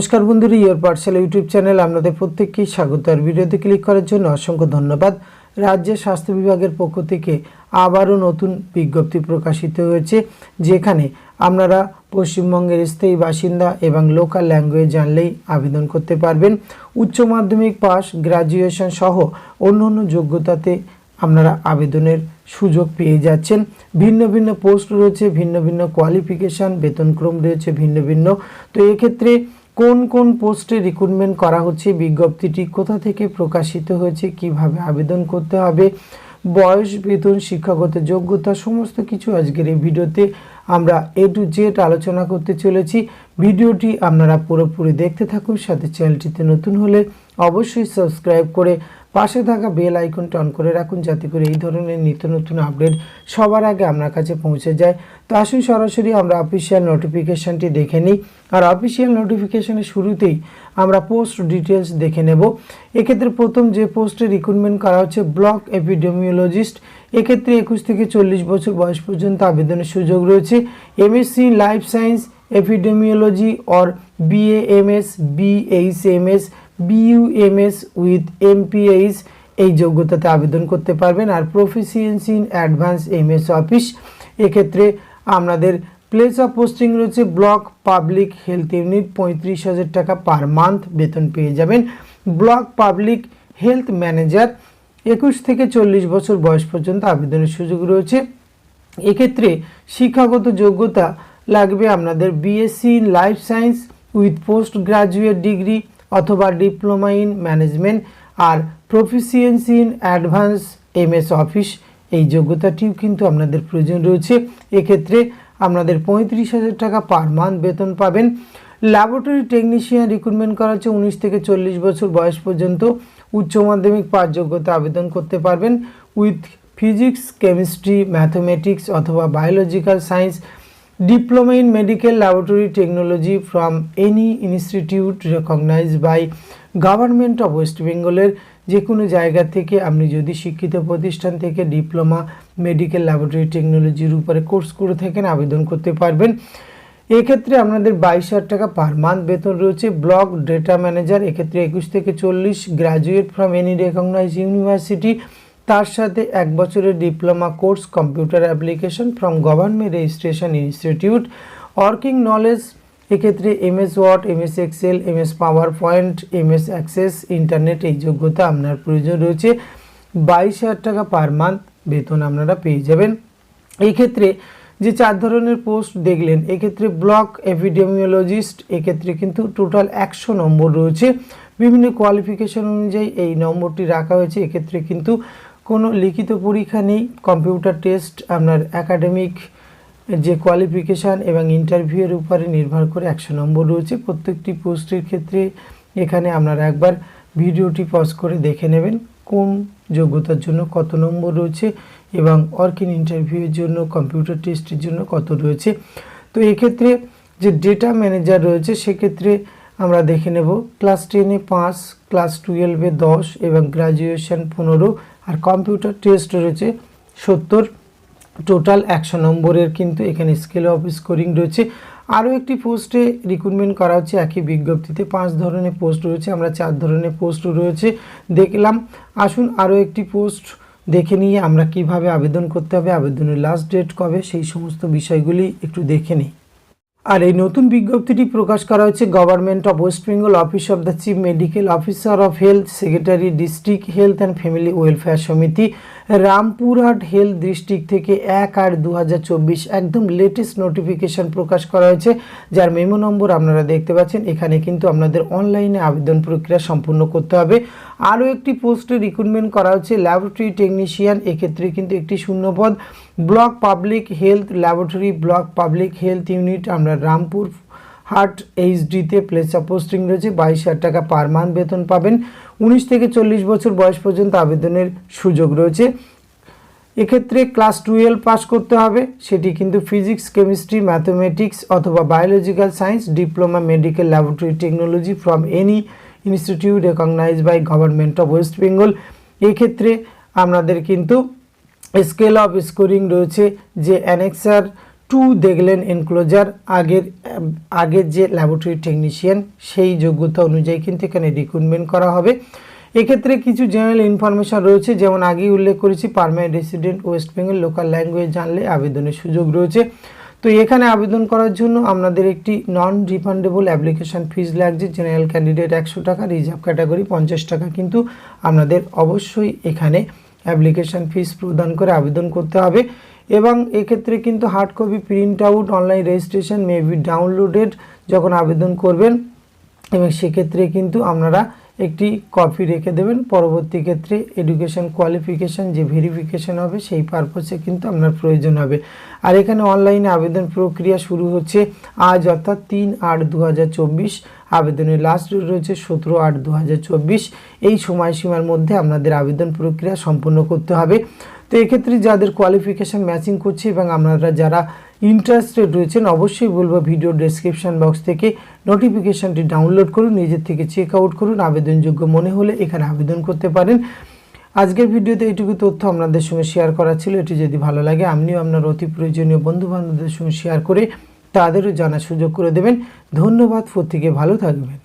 नमस्कार बंधुरा योर पाठशाला यूट्यूब चैनल आपनादेर प्रत्येककेई स्वागत। और भिडियोते क्लिक करार जोन्नो असंख्य धन्यवाद। राज्य स्वास्थ्य विभागेर पक्ष थेके आबारो नतून विज्ञप्ति प्रकाशित हयेछे, जेखाने आपनारा पश्चिमबंगेर स्थायी बासिंदा एवं लोकल लैंगुएज जानलेई आवेदन करते पारबेन। उच्च माध्यमिक पास ग्राजुएशन सह अन्यान्य योग्यताते আপনারা আবেদনের সুযোগ পেয়ে যাচ্ছেন। ভিন্ন ভিন্ন পোস্ট রয়েছে, ভিন্ন ভিন্ন কোয়ালিফিকেশন, বেতনক্রম রয়েছে ভিন্ন ভিন্ন। তো এই ক্ষেত্রে কোন কোন পোস্টে রিক্রুটমেন্ট করা হচ্ছে, বিজ্ঞপ্তিটি কোথা থেকে প্রকাশিত হয়েছে, কিভাবে আবেদন করতে হবে, বয়স, বেতন, শিক্ষাগত যোগ্যতা সমস্ত কিছু আজকের এই ভিডিওতে আমরা এ টু জেড আলোচনা করতে চলেছি। ভিডিওটি আপনারা পুরোপুরি দেখতে থাকুন। সাথে চ্যানেলটিতে নতুন হলে অবশ্যই সাবস্ক্রাইব করে পাশে থাকা বেল আইকনটি অন করে রাখুন, যাতে করে এই ধরনের নিত্য নতুন আপডেট সবার আগে আপনার কাছে পৌঁছে যায়। তো আসুন সরাসরি আমরা অফিসিয়াল নোটিফিকেশনটি দেখে নিই। আর অফিসিয়াল নোটিফিকেশনের শুরুতেই আমরা পোস্ট ডিটেলস দেখে নেব। এক্ষেত্রে প্রথম যে পোস্টে রিক্রুটমেন্ট করা হচ্ছে ব্লক এপিডেমিওলজিস্ট। এক্ষেত্রে 21 থেকে 40 বছর বয়স পর্যন্ত আবেদনের সুযোগ রয়েছে। MSc life science epidemiology or BAMS, BHMS, BUMS with MPH এই যোগ্যতাতে আবেদন করতে পারবেন। আর proficiency in advance MS Office, এক্ষেত্রে আপনাদের প্লেস অফ পোস্টিং রয়েছে ব্লক পাবলিক হেলথ ইউনিট, 35,000 টাকা পার মান্থ বেতন পেয়ে যাবেন। ব্লক পাবলিক হেলথ ম্যানেজার 21 থেকে 40 বছর বয়স পর্যন্ত আবেদনের সুযোগ রয়েছে। এক্ষেত্রে শিক্ষাগত যোগ্যতা লাগবে আপনাদের BSc in life science with post graduate degree অথবা ডিপ্লোমা ইন ম্যানেজমেন্ট আর proficiency in advance MS Office এই যোগ্যতাটিও কিন্তু আপনাদের প্রয়োজন রয়েছে। এক্ষেত্রে আপনাদের 35,000 টাকা পার মান্থ বেতন পাবেন। ল্যাবরেটরি টেকনিশিয়ান রিক্রুটমেন্ট করা হচ্ছে 19 থেকে 40 বছর বয়স পর্যন্ত। উচ্চ মাধ্যমিক পাস যোগ্যতা আবেদন করতে পারবেন উইথ ফিজিক্স, কেমিস্ট্রি, ম্যাথমেটিক্স অথবা biological science, diploma in medical laboratory technology from any institute recognised by government of West বেঙ্গলের যে কোনো জায়গা থেকে আপনি যদি শিক্ষিত প্রতিষ্ঠান থেকে ডিপ্লোমা মেডিকেল ল্যাবরেটরি টেকনোলজির উপরে কোর্স করে থাকেন আবেদন করতে পারবেন। এক্ষেত্রে আপনাদের 22,000 টাকা পার মান্থ বেতন রয়েছে। ব্লক ডেটা ম্যানেজার, এক্ষেত্রে 21 থেকে 40, graduate from any recognised university, তার সাথে 1 বছরের diploma course computer application from government registration institute, working knowledge এক্ষেত্রে MS Word, MS Excel, MS PowerPoint, MS Access, internet এই যোগ্যতা আপনার প্রয়োজন রয়েছে। 22,000 টাকা পার মান্থ বেতন আপনারা পেয়ে যাবেন। এই ক্ষেত্রে যে 4 ধরনের পোস্ট দেখলেন, এক্ষেত্রে ব্লক এপিডেমিওলজিস্ট, এক্ষেত্রে কিন্তু টোটাল 100 নম্বর রয়েছে। বিভিন্ন কোয়ালিফিকেশন অনুযায়ী এই নম্বরটি রাখা হয়েছে। এক্ষেত্রে কিন্তু কোনো লিখিত পরীক্ষা নেই, কম্পিউটার টেস্ট, আপনার একাডেমিক যে কোয়ালিফিকেশান এবং ইন্টারভিউয়ের উপরে নির্ভর করে 100 নম্বর রয়েছে প্রত্যেকটি পোস্টের ক্ষেত্রে। এখানে আপনারা একবার ভিডিওটি পজ করে দেখে নেবেন কোন যোগ্যতার জন্য কত নম্বর রয়েছে এবং ওয়ার্কিং ইন্টারভিউয়ের জন্য, কম্পিউটার টেস্টের জন্য কত রয়েছে। তো এক্ষেত্রে যে ডেটা ম্যানেজার রয়েছে সেক্ষেত্রে আমরা দেখে নেব ক্লাস 10-এ 5, ক্লাস 12-এ 10 এবং গ্রাজুয়েশন 15 আর কম্পিউটার টেস্ট রয়েছে 70, টোটাল 100 নম্বরের কিন্তু এখানে স্কেল অফ স্কোরিং রয়েছে। আরও একটি পোস্টে রিক্রুটমেন্ট করা হচ্ছে একই বিজ্ঞপ্তিতে। 5 ধরনের পোস্ট রয়েছে, আমরা 4 ধরনের পোস্ট রয়েছে দেখলাম। আসুন আরও একটি পোস্ট দেখে নিয়ে আমরা কিভাবে আবেদন করতে হবে, আবেদনের লাস্ট ডেট কবে, সেই সমস্ত বিষয়গুলি একটু দেখে নিই। আর এই নতুন বিজ্ঞপ্তিটি প্রকাশ করা হচ্ছে government of West Bengal office of the chief medical officer of health, secretary, district health and family welfare সমিতি, রামপুরহাট হেলথ ডিস্ট্রিক্ট থেকে 1/8/2024 একদম লেটেস্ট নোটিফিকেশান প্রকাশ করা হয়েছে, যার মেমো নম্বর আপনারা দেখতে পাচ্ছেন। এখানে কিন্তু আপনাদের অনলাইনে আবেদন প্রক্রিয়া সম্পূর্ণ করতে হবে। আরও একটি পোস্টে রিক্রুটমেন্ট করা হচ্ছে ল্যাবরেটরি টেকনিশিয়ান, এক্ষেত্রে কিন্তু একটি শূন্যপদ। Block public health laboratory, block public health unit আমরা রামপুর হাট এইচডিতে প্লেস অফ পোস্টিং রয়েছে। 22,000 টাকা পার মান্থ বেতন পাবেন। 19 থেকে 40 বছর বয়স পর্যন্ত আবেদনের সুযোগ রয়েছে। এক্ষেত্রে ক্লাস 12 পাস করতে হবে, সেটি কিন্তু ফিজিক্স, কেমিস্ট্রি, ম্যাথমেটিক্স অথবা biological science, diploma medical laboratory technology from any institute recognised by government of West Bengal. এক্ষেত্রে আপনাদের কিন্তু স্কেল অফ স্কোরিং রয়েছে যে অ্যানেক্সার 2 দেখলেন এনক্লোজার, আগের যে ল্যাবরেটরি টেকনিশিয়ান সেই যোগ্যতা অনুযায়ী কিন্তু এখানে রিক্রুটমেন্ট করা হবে। এক্ষেত্রে কিছু জেনারেল ইনফরমেশন রয়েছে, যেমন আগেই উল্লেখ করেছি permanent resident West Bengal, local language জানলে আবেদনের সুযোগ রয়েছে। তো এখানে আবেদন করার জন্য আপনাদের একটি নন রিফান্ডেবল অ্যাপ্লিকেশন ফিস লাগছে। জেনারেল ক্যান্ডিডেট 100 টাকা, রিজার্ভ ক্যাটাগরি 50 টাকা কিন্তু আপনাদের অবশ্যই এখানে অ্যাপ্লিকেশন ফিস প্রদান করে আবেদন করতে হবে। এবং এক্ষেত্রে কিন্তু hard copy print out online registration may be downloaded যখন আবেদন করবেন, এবং সেক্ষেত্রে কিন্তু আপনারা একটি কপি রেখে দেবেন। পরবর্তী ক্ষেত্রে এডুকেশন কোয়ালিফিকেশান যে ভেরিফিকেশান হবে সেই পারপোসে কিন্তু আপনার প্রয়োজন হবে। আর এখানে অনলাইনে আবেদন প্রক্রিয়া শুরু হচ্ছে আজ অর্থাৎ 3/8/2024। আবেদনের লাস্ট ডেট রয়েছে 17/8/2024। এই সময়সীমার মধ্যে আপনাদের আবেদন প্রক্রিয়া সম্পন্ন করতে হবে। তো এক্ষেত্রে যাদের কোয়ালিফিকেশান ম্যাচিং করছে এবং আপনারা যারা ইন্টারেস্টেড রয়েছেন, অবশ্যই বলবো ভিডিও ডেসক্রিপশন বক্স থেকে নোটিফিকেশানটি ডাউনলোড করুন, নিজের থেকে চেক আউট করুন, আবেদনযোগ্য মনে হলে এখানে আবেদন করতে পারেন। আজকের ভিডিওতে এইটুকু তথ্য আপনাদের সঙ্গে শেয়ার করা ছিল। এটি যদি ভালো লাগে আপনিও আপনার অতি প্রয়োজনীয় বন্ধুবান্ধবদের সঙ্গে শেয়ার করে তাদেরও জানার সুযোগ করে দেবেন। ধন্যবাদ, প্রত্যেকে ভালো থাকবেন।